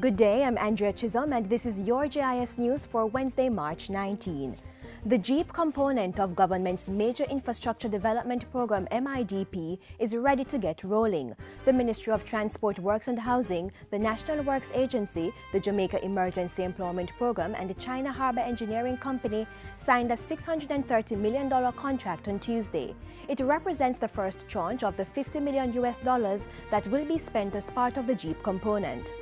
Good day, I'm Andrea Chisholm and this is your Jis News for Wednesday, March 19. The Jeep component of government's major infrastructure development program MIDP is ready to get rolling. The Ministry of Transport, Works and Housing, the National Works Agency, the Jamaica Emergency Employment Program and the China Harbour Engineering Company signed a $630 million contract on Tuesday. It represents the first tranche of the $50 million that will be spent as part of the Jeep component.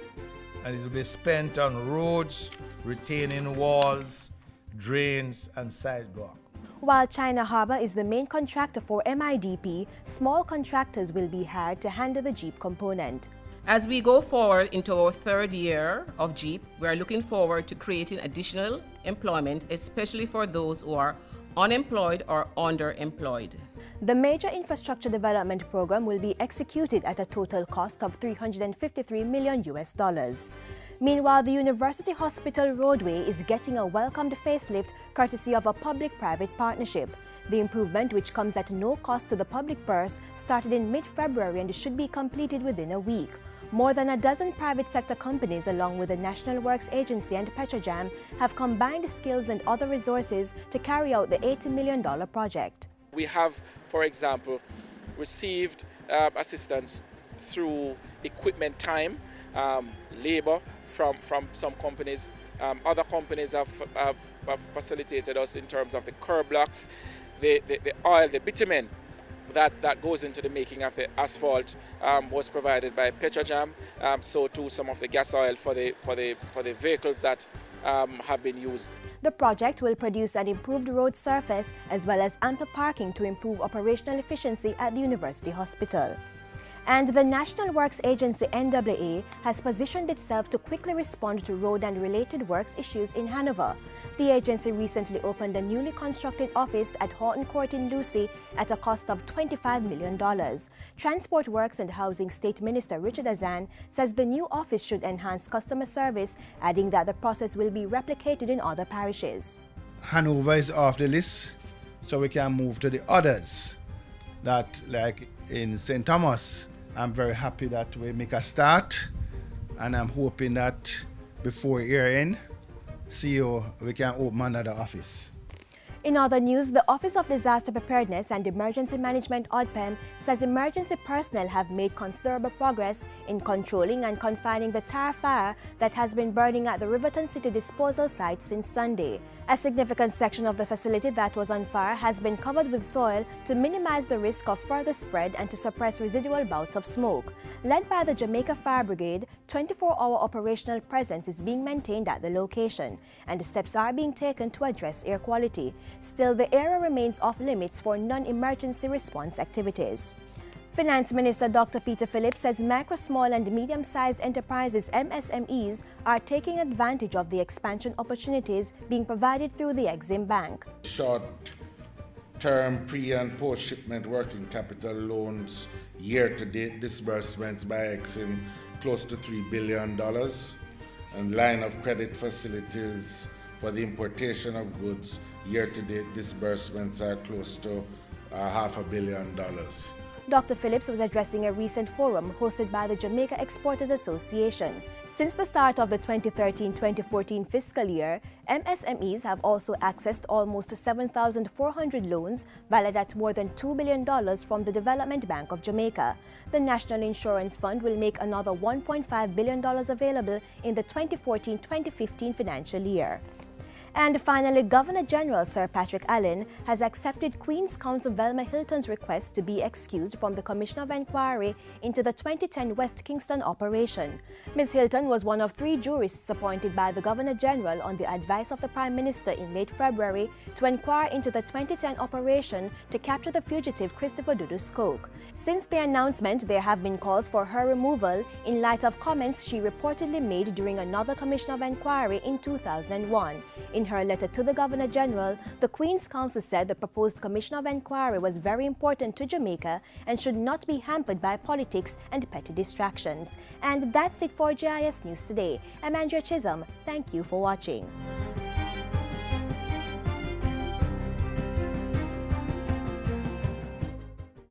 And it will be spent on roads, retaining walls, drains and sidewalk. While China Harbour is the main contractor for MIDP, small contractors will be hired to handle the Jeep component. As we go forward into our third year of Jeep, we are looking forward to creating additional employment, especially for those who are unemployed or underemployed. The major infrastructure development program will be executed at a total cost of $353 million. Meanwhile, the University Hospital Roadway is getting a welcomed facelift courtesy of a public-private partnership. The improvement, which comes at no cost to the public purse, started in mid-February and should be completed within a week. More than a dozen private sector companies, along with the National Works Agency and Petrojam, have combined skills and other resources to carry out the $80 million project. We have, for example, received assistance through equipment time, labor from some companies. Other companies have facilitated us in terms of the curb blocks, the oil, the bitumen that goes into the making of the asphalt was provided by Petrojam. So too some of the gas oil for the vehicles that have been used. The project will produce an improved road surface as well as ample parking to improve operational efficiency at the University Hospital. And the National Works Agency NWA has positioned itself to quickly respond to road and related works issues in Hanover. The agency recently opened a newly constructed office at HYLTON Court in Lucy at a cost of $25 million. Transport Works and Housing State Minister Richard Azan says the new office should enhance customer service, adding that the process will be replicated in other parishes. Hanover is off the list, so we can move to the others. That, like in St. Thomas, I'm very happy that we make a start, and I'm hoping that before year end, we can open another office. In other news, the Office of Disaster Preparedness and Emergency Management ODPEM says emergency personnel have made considerable progress in controlling and confining the tire fire that has been burning at the Riverton City disposal site since Sunday. A significant section of the facility that was on fire has been covered with soil to minimize the risk of further spread and to suppress residual bouts of smoke. Led by the Jamaica Fire Brigade, 24-hour operational presence is being maintained at the location, and steps are being taken to address air quality. Still, the area remains off limits for non-emergency response activities. Finance Minister Dr. Peter Phillips says micro, small and medium-sized enterprises MSMEs are taking advantage of the expansion opportunities being provided through the Exim Bank. Short-term pre- and post-shipment working capital loans year-to-date disbursements by Exim close to $3 billion, and line of credit facilities for the importation of goods year-to-date disbursements are close to $500 million. Dr. Phillips was addressing a recent forum hosted by the Jamaica Exporters Association. Since the start of the 2013-2014 fiscal year, MSMEs have also accessed almost 7,400 loans valued at more than $2 billion from the Development Bank of Jamaica. The National Insurance Fund will make another $1.5 billion available in the 2014-2015 financial year. And finally, Governor General Sir Patrick Allen has accepted Queen's Counsel VELMA HYLTON's request to be excused from the Commission of Inquiry into the 2010 West Kingston operation. Ms. HYLTON was one of 3 jurists appointed by the Governor General on the advice of the Prime Minister in late February to inquire into the 2010 operation to capture the fugitive Christopher Dudu-Skoke. Since the announcement, there have been calls for her removal in light of comments she reportedly made during another Commission of Inquiry in 2001. In her letter to the Governor General, the Queen's Counsel said the proposed Commission of Inquiry was very important to Jamaica and should not be hampered by politics and petty distractions. And that's it for Jis News today. I'm Andrea Chisholm. Thank you for watching.